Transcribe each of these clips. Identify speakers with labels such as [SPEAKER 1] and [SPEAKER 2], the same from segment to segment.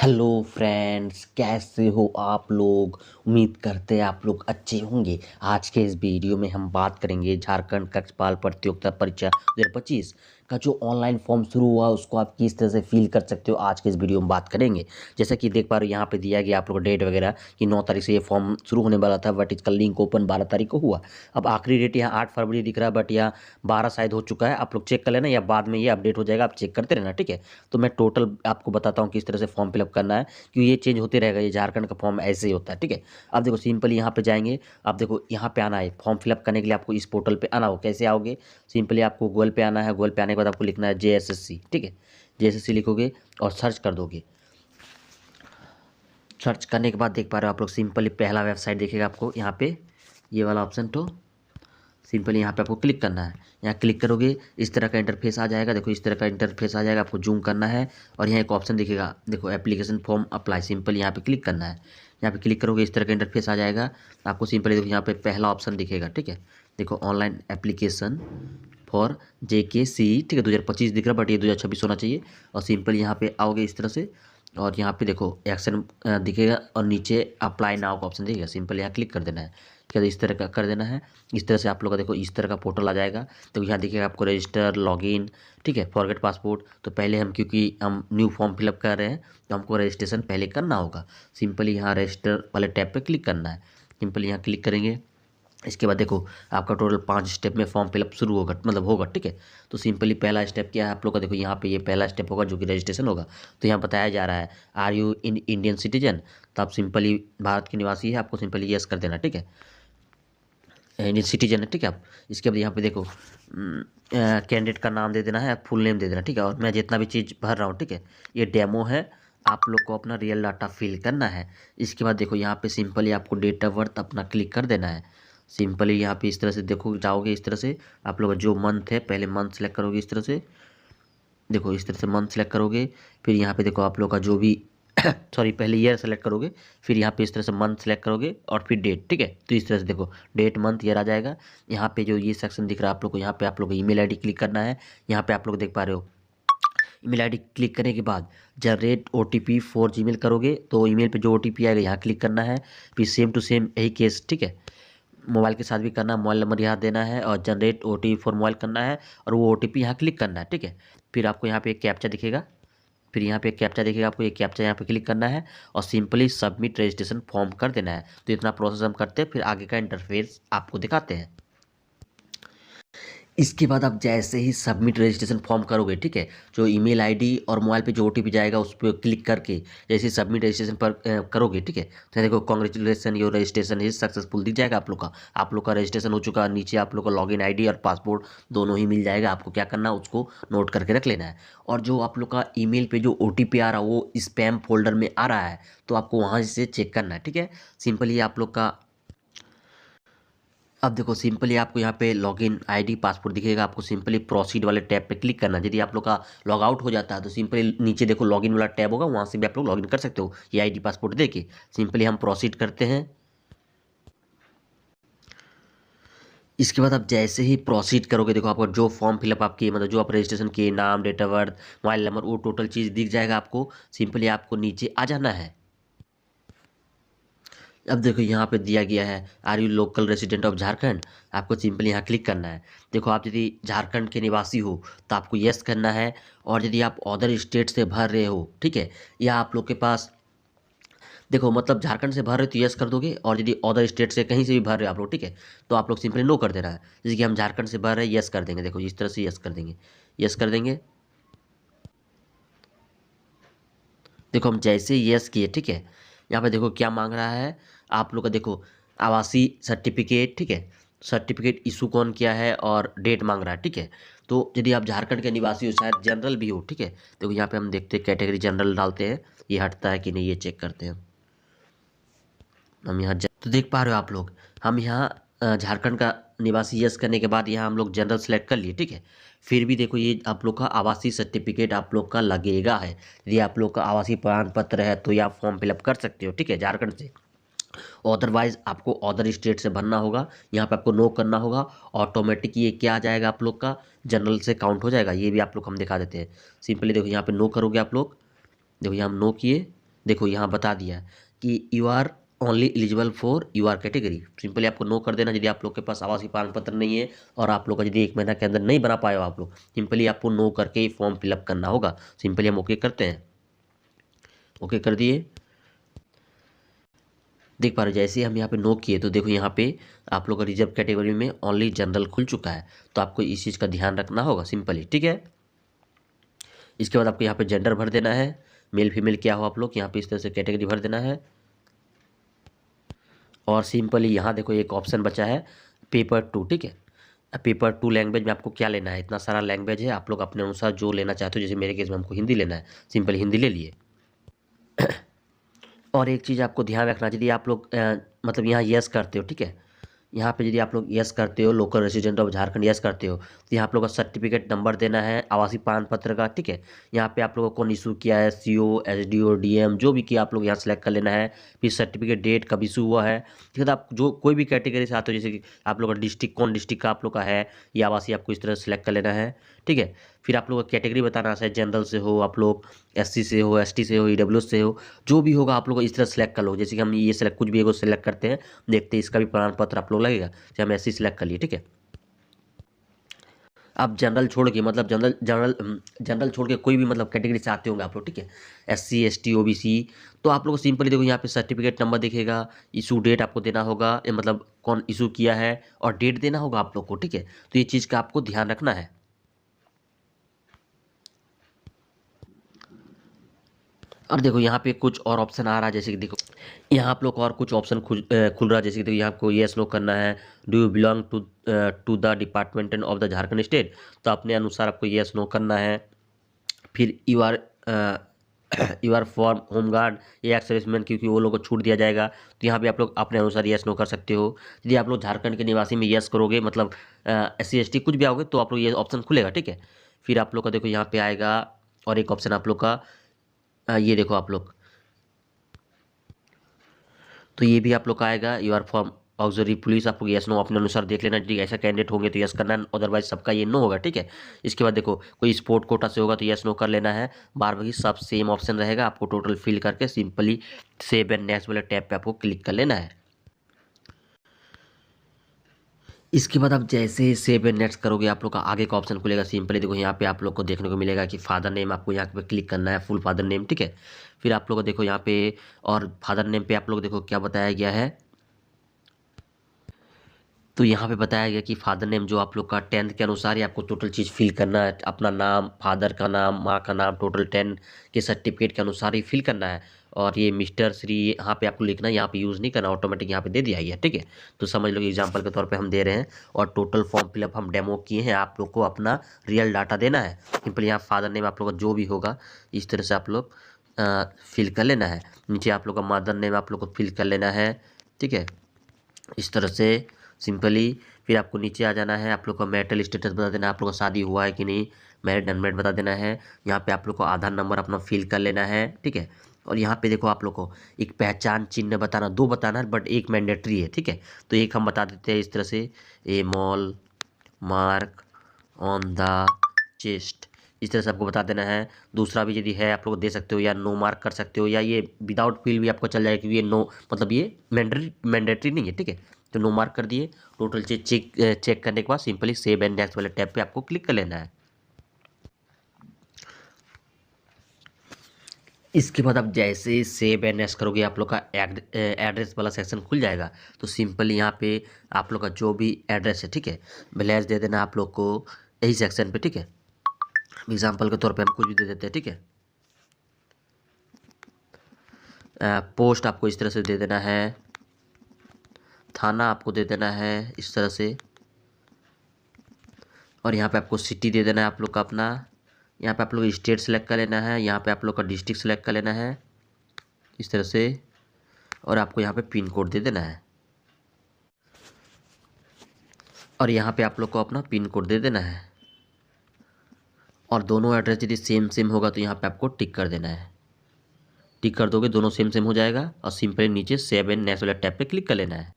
[SPEAKER 1] Hello friends, कैसे हो आप लोग। उम्मीद करते हैं आप लोग अच्छे होंगे। आज के इस वीडियो में हम बात करेंगे झारखंड कक्षपाल प्रतियोगिता परीक्षा 2025 का जो ऑनलाइन फॉर्म शुरू हुआ उसको आप किस तरह से फिल कर सकते हो। आज के इस वीडियो में बात करेंगे। जैसा कि देख पा रहे हो यहाँ पे दिया गया आप लोग डेट वगैरह कि 9 तारीख से ये फॉर्म शुरू होने वाला था, बट इसका लिंक ओपन 12 तारीख को हुआ। अब आखिरी डेट यहाँ 8 फरवरी दिख रहा है, बट यहाँ 12 शायद हो चुका है। आप लोग चेक कर लेना या बाद में ये अपडेट हो जाएगा, आप चेक करते रहना, ठीक है। तो मैं टोटल आपको बताता हूँ किस तरह से फॉर्म फिलअप करना है, क्योंकि ये चेंज होते रहेगा। ये झारखंड का फॉर्म ऐसे ही होता है, ठीक है। अब देखो सिंपली यहाँ पे जाएंगे। आप देखो यहाँ पे आना है फॉर्म फिलअप करने के लिए, आपको इस पोर्टल पे आना हो। कैसे आओगे, सिंपली आपको गूगल पे आना है। गूगल पे आने के बाद आपको लिखना है JSSC, ठीक है। JSSC लिखोगे और सर्च कर दोगे। सर्च करने के बाद देख पा रहे हो आप लोग, सिंपली पहला वेबसाइट दिखेगा आपको यहाँ पे, ये वाला ऑप्शन। तो सिंपली यहाँ पे आपको क्लिक करना है। यहाँ क्लिक करोगे इस तरह का इंटरफेस आ जाएगा। देखो इस तरह का इंटरफेस आ जाएगा, आपको जूम करना है और यहाँ एक ऑप्शन दिखेगा, देखो एप्लीकेशन फॉर्म अप्लाई। सिंपल यहाँ पे क्लिक करना है। यहाँ पे क्लिक करोगे इस तरह का इंटरफेस आ जाएगा। आपको सिंपली देखो यहाँ पे पहला ऑप्शन दिखेगा, ठीक है। देखो ऑनलाइन एप्लीकेशन फॉर JKC, ठीक है। 2025 दिख रहा है, बट ये 2026 होना चाहिए। और सिंपल यहाँ पे आओगे इस तरह से, और यहाँ पे देखो एक्शन दिखेगा और नीचे अप्लाई नाउ का ऑप्शन दिखेगा। सिंपल यहाँ क्लिक कर देना है, क्या इस तरह का कर देना है। इस तरह से आप लोग का देखो इस तरह का पोर्टल आ जाएगा। तो यहाँ देखिएगा आपको रजिस्टर, लॉगिन, ठीक है, फॉरगेट पासपोर्ट। तो पहले हम, क्योंकि हम न्यू फॉर्म फिलअप कर रहे हैं, तो हमको रजिस्ट्रेशन पहले करना होगा। सिंपली यहाँ रजिस्टर वाले टैब पे क्लिक करना है। सिंपली यहाँ क्लिक करेंगे। इसके बाद देखो आपका टोटल 5 स्टेप में फॉर्म फिलअप शुरू होगा, मतलब होगा, ठीक है। तो सिंपली पहला स्टेप क्या है आप लोग का, देखो यहाँ पे ये पहला स्टेप होगा जो कि रजिस्ट्रेशन होगा। तो यहाँ बताया जा रहा है are you in Indian citizen. तो आप सिंपली भारत के निवासी है, आपको सिंपली यस कर देना, ठीक है। इंडियन सिटीजन है, ठीक है। आप इसके बाद यहाँ पे देखो कैंडिडेट का नाम दे देना है, फुल नेम दे देना, ठीक है। और मैं जितना भी चीज़ भर रहा हूँ, ठीक है, ये डेमो है, आप लोग को अपना रियल डाटा फिल करना है। इसके बाद देखो यहाँ पे सिंपली आपको डेट ऑफ बर्थ अपना क्लिक कर देना है। सिंपली यहाँ पे इस तरह से देखो जाओगे, इस तरह से आप लोग जो मंथ है पहले मंथ सेलेक्ट करोगे इस तरह से। देखो इस तरह से मंथ सेलेक्ट करोगे, फिर यहाँ पे देखो आप लोग का जो भी सॉरी, पहले ईयर सेलेक्ट करोगे, फिर यहाँ पे इस तरह से मंथ सेलेक्ट करोगे और फिर डेट, ठीक है। तो इस तरह से देखो डेट, मंथ, ईयर आ जाएगा। यहाँ पे जो ये सेक्शन दिख रहा है आप लोग को, यहाँ पे आप लोग को ईमेल आईडी क्लिक करना है। यहाँ पे आप लोग देख पा रहे हो, ईमेल आईडी क्लिक करने के बाद जनरेट OTP फॉर जीमेल करोगे, तो ईमेल पे जो OTP आएगा यहाँ क्लिक करना है। फिर सेम टू सेम यही केस, ठीक है, मोबाइल के साथ भी करना है। मोबाइल नंबर यहाँ देना है और जनरेट OTP फॉर मोबाइल करना है, और वो OTP यहाँ क्लिक करना है, ठीक है। फिर आपको यहाँ पे एक कैप्चा दिखेगा, फिर यहाँ पे एक कैप्चा दिखेगा, आपको ये कैप्चा यहाँ पे क्लिक करना है और सिंपली सबमिट रजिस्ट्रेशन फॉर्म कर देना है। तो इतना प्रोसेस हम करते हैं, फिर आगे का इंटरफेस आपको दिखाते हैं। इसके बाद आप जैसे ही सबमिट रजिस्ट्रेशन फॉर्म करोगे, ठीक है, जो ईमेल आईडी और मोबाइल पे जो OTP जाएगा उस पर क्लिक करके जैसे ही सबमिट रजिस्ट्रेशन पर करोगे, ठीक है, तो देखो congratulation your registration is successful दिख जाएगा आप लोग का रजिस्ट्रेशन हो चुका है। नीचे आप लोग का लॉगिन ID और पासपोर्ट दोनों ही मिल जाएगा। आपको क्या करना है, उसको नोट करके रख लेना है। और जो आप लोग का ईमेल पे जो OTP आ रहा है वो स्पैम फोल्डर में आ रहा है, तो आपको वहाँ से चेक करना है, ठीक है। सिंपली आप लोग का, अब देखो सिंपली आपको यहाँ पे लॉगिन ID पासपोर्ट दिखेगा। आपको सिंपली प्रोसीड वाले टैब पे क्लिक करना है। यदि आप लोग का लॉग आउट हो जाता है तो सिंपली नीचे देखो लॉगिन वाला टैब होगा, वहाँ से भी आप लोग लॉगिन कर सकते हो ये ID पासपोर्ट देके। सिंपली हम प्रोसीड करते हैं। इसके बाद आप जैसे ही प्रोसीड करोगे, देखो आपका जो फॉर्म फिलअप आपकी, मतलब जो आप रजिस्ट्रेशन किए, नाम, date of birth, mobile number, वो टोटल चीज़ दिख जाएगा आपको। सिंपली आपको नीचे आ जाना है। अब देखो यहाँ पे दिया गया है are you local resident of Jharkhand. आपको सिंपली यहाँ क्लिक करना है। देखो आप यदि झारखंड के निवासी हो तो आपको यस करना है। और यदि आप अदर स्टेट से भर रहे हो, ठीक है, या आप लोग के पास, देखो मतलब झारखंड से भर रहे हो तो यस कर दोगे, और यदि अदर स्टेट से कहीं से भी भर रहे हो आप लोग, ठीक है, तो आप लोग सिंपली नो कर देना है। जैसे कि हम झारखंड से भर रहे हैं, यस कर देंगे। देखो इस तरह से यस कर देंगे, यस कर देंगे। देखो हम जैसे यस किए, ठीक है, यहाँ पे देखो क्या मांग रहा है आप लोग का, देखो आवासीय सर्टिफिकेट, ठीक है, सर्टिफिकेट इशू कौन किया है और डेट मांग रहा है, ठीक है। तो यदि आप झारखंड के निवासी हो, शायद जनरल भी हो, ठीक है, देखो यहाँ पे हम देखते हैं कैटेगरी जनरल डालते हैं, ये हटता है कि नहीं ये चेक करते हैं हम यहाँ। तो देख पा रहे हो आप लोग, हम यहाँ झारखंड का निवासी यस करने के बाद यहाँ हम लोग जनरल सेलेक्ट कर लिए, ठीक है। फिर भी देखो ये आप लोग का आवासीय सर्टिफिकेट आप लोग का लगेगा है। यदि आप लोग का आवासीय प्रमाण पत्र है तो ये आप फॉर्म फिलअप कर सकते हो, ठीक है, झारखंड से। अदरवाइज आपको अदर स्टेट से भरना होगा, यहाँ पे आपको नो करना होगा। ऑटोमेटिक ये क्या आ जाएगा आप लोग का, जनरल से काउंट हो जाएगा। ये भी आप लोग हम दिखा देते हैं। सिंपली देखो यहाँ पे नो करोगे आप लोग, देखो यहाँ हम नो किए, देखो यहाँ बता दिया कि you are only eligible for your category. Simply आपको नो कर देना यदि आप लोग के पास आवासीय प्रमाण पत्र नहीं है और आप लोग का यदि 1 महीना के अंदर नहीं बना पाए हो आप लोग, सिंपली आपको नो करके फॉर्म फिलअप करना होगा। सिंपली हम ओके करते हैं, ओके कर दिए। देख पा रहे हो जैसे ही हम यहाँ पे नो किए तो देखो यहाँ पे आप लोग का रिजर्व कैटेगरी में ओनली जनरल खुल चुका है, तो आपको इस चीज़ का ध्यान रखना होगा सिंपली, ठीक है। इसके बाद आपको यहाँ पे जेंडर भर देना है, मेल फीमेल क्या हो आप लोग यहाँ पे इस तरह से कैटेगरी भर देना है। और सिंपली यहाँ देखो एक ऑप्शन बचा है पेपर 2, ठीक है। पेपर 2 लैंग्वेज में आपको क्या लेना है, इतना सारा लैंग्वेज है, आप लोग अपने अनुसार जो लेना चाहते हो। जैसे मेरे केस में हमको हिंदी लेना है, सिंपल हिंदी ले लिए। और एक चीज़ आपको ध्यान रखना, यदि आप लोग मतलब यहाँ यस करते हो, ठीक है, यहाँ पे यदि आप लोग यस करते हो, local resident of Jharkhand yes करते हो, तो यहाँ आप लोग का सर्टिफिकेट नंबर देना है आवासीय प्रमाण पत्र का, ठीक है। यहाँ पे आप लोगों को कौन इशू किया है, सीओ, एसडीओ, डीएम, जो भी किया आप लोग यहाँ सेलेक्ट कर लेना है। फिर सर्टिफिकेट डेट कब इशू हुआ है, ठीक है। तो आप जो कोई भी कैटेगरी से आते हो, जैसे कि आप लोग का डिस्ट्रिक्ट कौन डिस्ट्रिक्ट का आप लोग का है, ये आवासीय आपको इस तरह सेलेक्ट कर लेना है, ठीक है। फिर आप लोग का कैटेगरी बताना है, जनरल से हो आप लोग, एससी से हो, एसटी से हो, ईडब्ल्यू से हो, जो भी होगा आप लोग इस तरह सेलेक्ट कर लो। जैसे कि हम ये सेलेक्ट कुछ भी एगो सेलेक्ट करते हैं, देखते हैं इसका भी प्रमाण पत्र आप लोग लगेगा। जैसे हम एससी सेलेक्ट कर लिए, ठीक है। आप जनरल छोड़ के मतलब जनरल छोड़ के कोई भी मतलब कैटेगरी से आते होंगे आप लोग, ठीक है, एससी, एसटी, ओबीसी, तो आप लोग को सिंपली देखो यहाँ पे सर्टिफिकेट नंबर दिखेगा, इशू डेट आपको देना होगा, मतलब कौन इशू किया है और डेट देना होगा आप लोग को, ठीक है। तो ये चीज़ का आपको ध्यान रखना है। और देखो यहाँ पे कुछ और ऑप्शन आ रहा है, जैसे कि देखो यहाँ आप लोग को और कुछ ऑप्शन खुल रहा है। जैसे कि देखो यहाँ आपको येस नो करना है, do you belong to the department of the Jharkhand state, तो अपने अनुसार आपको येस नो करना है। फिर यू आर फॉर होमगार्ड या एक्स सर्विसमैन, क्योंकि वो लोग को छूट दिया जाएगा, तो यहाँ पे आप लोग अपने अनुसार येस नो कर सकते हो। यदि आप लोग झारखंड के निवासी में येस करोगे, मतलब SC ST कुछ भी आओगे, तो आप लोग ये ऑप्शन खुलेगा, ठीक है। फिर आप लोग का देखो यहाँ पे आएगा और एक ऑप्शन आप लोग का ये देखो आप लोग, तो ये भी आप लोग का आएगा, you are from auxiliary police, आप लोग यस नो अपने अनुसार देख लेना, ठीक है। ऐसा कैंडिडेट होंगे तो यस करना, अदरवाइज सबका ये नो होगा, ठीक है। इसके बाद देखो कोई स्पोर्ट कोटा से होगा तो यस नो कर लेना है। बार बाकी सब सेम ऑप्शन रहेगा, आपको टोटल फिल करके सिंपली सेव एंड नेक्स्ट वाले टैब पे आपको क्लिक कर लेना है। इसके बाद आप जैसे ही सेव एंड नेक्स्ट करोगे आप लोग का आगे का ऑप्शन खुलेगा। सिंपली देखो यहाँ पे आप लोग को देखने को मिलेगा कि फादर नेम, आपको यहाँ पे क्लिक करना है, फुल फादर नेम, ठीक है। फिर आप लोग को देखो यहाँ पे और फादर नेम पे आप लोग देखो क्या बताया गया है, तो यहाँ पे बताया गया कि फादर नेम जो आप लोग का 10th के अनुसार ही आपको टोटल चीज़ फिल करना है। अपना नाम, फादर का नाम, माँ का नाम, टोटल 10 के सर्टिफिकेट के अनुसार ही फिल करना है। और ये मिस्टर श्री यहाँ पे आपको लिखना है, यहाँ पे यूज़ नहीं करना, ऑटोमेटिक यहाँ पे दे दिया गया, ठीक है। तो समझ लो एग्जाम्पल के तौर पे हम दे रहे हैं और टोटल फॉर्म फिलअप हम डेमो किए हैं, आप लोग को अपना रियल डाटा देना है। सिंपल यहाँ फादर नेम आप लोग का जो भी होगा इस तरह से आप लोग फिल कर लेना है। नीचे आप लोग का मदर नेम आप लोग को फिल कर लेना है, ठीक है, इस तरह से सिंपली। फिर आपको नीचे आ जाना है, आप लोग का मैरिटल स्टेटस बता देना है, आप लोग का शादी हुआ है कि नहीं, मैरिड अनमैरिड बता देना है। यहाँ पे आप लोग को आधार नंबर अपना फिल कर लेना है, ठीक है। और यहाँ पे देखो आप लोग को एक पहचान चिन्ह बताना, 2 बताना है बट एक मैंडेटरी है, ठीक है। तो एक हम बता देते हैं इस तरह से, a mole mark on the chest, इस तरह से आपको बता देना है। दूसरा भी यदि है आप लोग दे सकते हो, या नो मार्क कर सकते हो, या ये विदाउट फिल भी आपको चल जाएगा, क्योंकि ये नो मतलब ये मैंडेटरी नहीं है, ठीक है। तो नो मार्क कर दिए। टोटल चेक करने के बाद सिंपली सेव एंड नेक्स्ट वाले टैब पे आपको क्लिक कर लेना है। इसके बाद आप जैसे सेव एंड नेक्स्ट करोगे आप लोग का एड्रेस वाला सेक्शन खुल जाएगा। तो सिंपली यहाँ पे आप लोग का जो भी एड्रेस है, ठीक है, विलेज दे देना आप लोग को यही सेक्शन पे, ठीक है। एग्जाम्पल के तौर पे हम कुछ भी दे देते हैं, ठीक है। पोस्ट आपको इस तरह से दे देना है, थाना आपको दे देना है इस तरह से, और यहाँ पे आपको सिटी दे देना है आप लोग का अपना। यहाँ पे आप लोग स्टेट सेलेक्ट कर लेना है, यहाँ पे आप लोग का डिस्ट्रिक्ट सेलेक्ट कर लेना है इस तरह से, और आपको यहाँ पे पिन कोड दे देना है, और यहाँ पे आप लोग को अपना पिन कोड दे देना है। और दोनों एड्रेस यदि सेम सेम होगा तो यहाँ पे आपको टिक कर देना है। टिक कर दोगे दोनों सेम सेम हो जाएगा, और सिंपली नीचे सेव एंड नेक्स्ट वाले टैब पे क्लिक कर लेना है।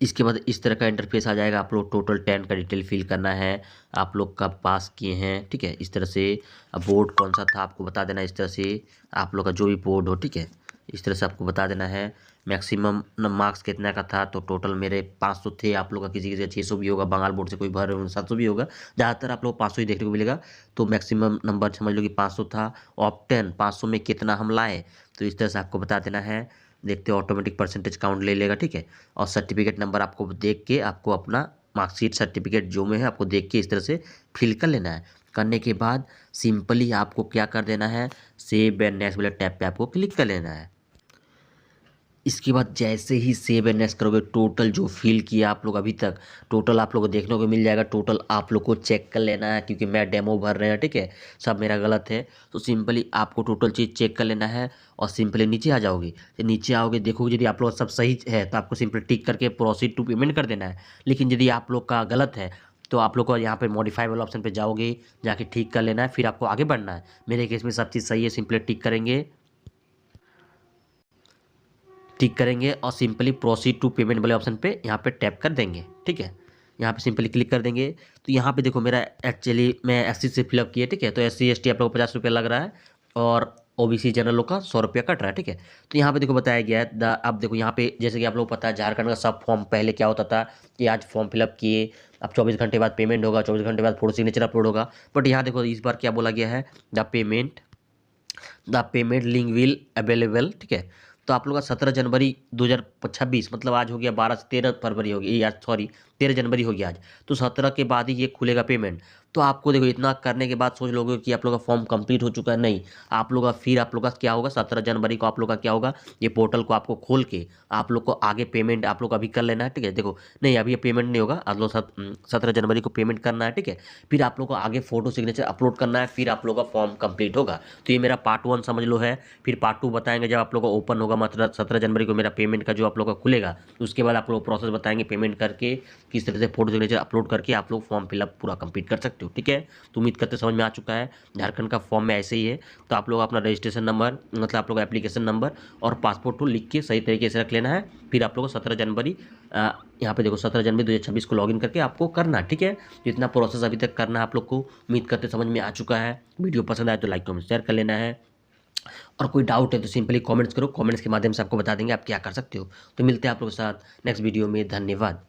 [SPEAKER 1] इसके बाद इस तरह का इंटरफेस आ जाएगा। आप लोग टोटल 10 का डिटेल फिल करना है, आप लोग कब पास किए हैं, ठीक है। इस तरह से अब बोर्ड कौन सा था आपको बता देना, इस तरह से आप लोग का जो भी बोर्ड हो, ठीक है, इस तरह से आपको बता देना है। मैक्सिमम मार्क्स कितना का था, तो टोटल मेरे 500 थे, आप लोग का किसी किसी का 600 भी होगा, बंगाल बोर्ड से कोई भर 700 भी होगा, ज़्यादातर आप लोग 500 ही देखने को मिलेगा। तो मैक्सिमम नंबर समझ लो कि 500 था। ऑफ 10 500 में कितना हम लाए, तो इस तरह से आपको बता देना है। देखते हो ऑटोमेटिक परसेंटेज काउंट ले लेगा, ठीक है। और सर्टिफिकेट नंबर आपको देख के आपको अपना मार्कशीट सर्टिफिकेट जो में है आपको देख के इस तरह से फिल कर लेना है। करने के बाद सिंपली आपको क्या कर देना है, सेव एंड नेक्स्ट वाले टैब पे आपको क्लिक कर लेना है। इसके बाद जैसे ही सेव एंड नेक्स्ट करोगे, टोटल जो फिल किया आप लोग अभी तक, टोटल आप लोग को देखने को मिल जाएगा। टोटल आप लोग को चेक कर लेना है, क्योंकि मैं डेमो भर रहे हैं, ठीक है, सब मेरा गलत है। तो सिंपली आपको टोटल चीज़ चेक कर लेना है और सिंपली नीचे आ जाओगे। तो नीचे आओगे, देखोगे यदि आप लोग सब सही है तो आपको सिंपली टिक करके प्रोसीड टू पेमेंट कर देना है। लेकिन यदि आप लोग का गलत है तो आप लोग को यहाँ पे मॉडिफाई वाला ऑप्शन पे जाओगे, जाके ठीक कर लेना है, फिर आपको आगे बढ़ना है। मेरे केस में सब चीज़ सही है, सिंपली टिक करेंगे और सिंपली प्रोसीड टू पेमेंट वाले ऑप्शन पे यहाँ पे टैप कर देंगे, ठीक है। यहाँ पे सिंपली क्लिक कर देंगे। तो यहाँ पे देखो मेरा एक्चुअली मैं एससी से फिलअप किया, ठीक है। तो एससी एसटी आप लोग को 50 रुपये लग रहा है और ओबीसी जनरल लोग का 100 रुपया कट रहा है, ठीक है। तो यहाँ पे देखो बताया गया है अब देखो यहाँ पे जैसे कि आप लोग को पता है झारखंड का सब फॉर्म पहले क्या होता था कि आज फॉर्म फिलअप किए, अब 24 घंटे बाद पेमेंट होगा, 24 घंटे बाद फोटो सिग्नेचर अपलोड होगा। बट यहाँ देखो इस बार क्या बोला गया है, the payment link will available, ठीक है। तो आप लोग का 17 जनवरी 2026 मतलब आज हो गया 12 से 13 फरवरी हो गई, आज सॉरी 13 जनवरी हो गया आज। तो 17 के बाद ही ये खुलेगा पेमेंट। तो आपको देखो इतना करने के बाद सोच लोगे कि आप लोग का फॉर्म कंप्लीट हो चुका है, नहीं। आप लोग का फिर आप लोग का क्या होगा, 17 जनवरी को आप लोग का क्या होगा, ये पोर्टल को आपको खोल के आप लोग को आगे पेमेंट आप लोग को अभी कर लेना है, ठीक है। देखो नहीं अभी ये पेमेंट नहीं होगा, आप लोग 17 जनवरी को पेमेंट करना है, ठीक है। फिर आप लोग को आगे फोटो सिग्नेचर अपलोड करना है, फिर आप लोग का फॉर्म कंप्लीट होगा। तो ये मेरा पार्ट 1 समझ लो है। फिर पार्ट 2 बताएंगे जब आप लोग का ओपन होगा, मतलब 17 जनवरी को मेरा पेमेंट का जो आप लोग का खुलेगा। उसके बाद आप लोग प्रोसेस बताएंगे पेमेंट करके किस तरह से फोटो सिग्नेचर अपलोड करके आप लोग फॉर्म फिलअप पूरा कंप्लीट कर सकते हो, ठीक है। तो उम्मीद करते समझ में आ चुका है। झारखंड का फॉर्म में ऐसे ही है। तो आप लोग अपना रजिस्ट्रेशन नंबर मतलब आप लोग का एप्लीकेशन नंबर और पासपोर्ट को लिख के सही तरीके से रख लेना है। फिर आप लोग को 17 जनवरी यहाँ पे देखो 17 जनवरी 2026 को लॉगिन करके आपको करना है, ठीक है। जितना प्रोसेस अभी तक करना है आप लोग को उम्मीद करते समझ में आ चुका है। वीडियो पसंद आए तो लाइक कमेंट शेयर कर लेना है, और कोई डाउट है तो सिंपली कमेंट्स करो, कमेंट्स के माध्यम से आपको बता देंगे आप क्या कर सकते हो। तो मिलते हैं आप लोगों के साथ नेक्स्ट वीडियो में, धन्यवाद।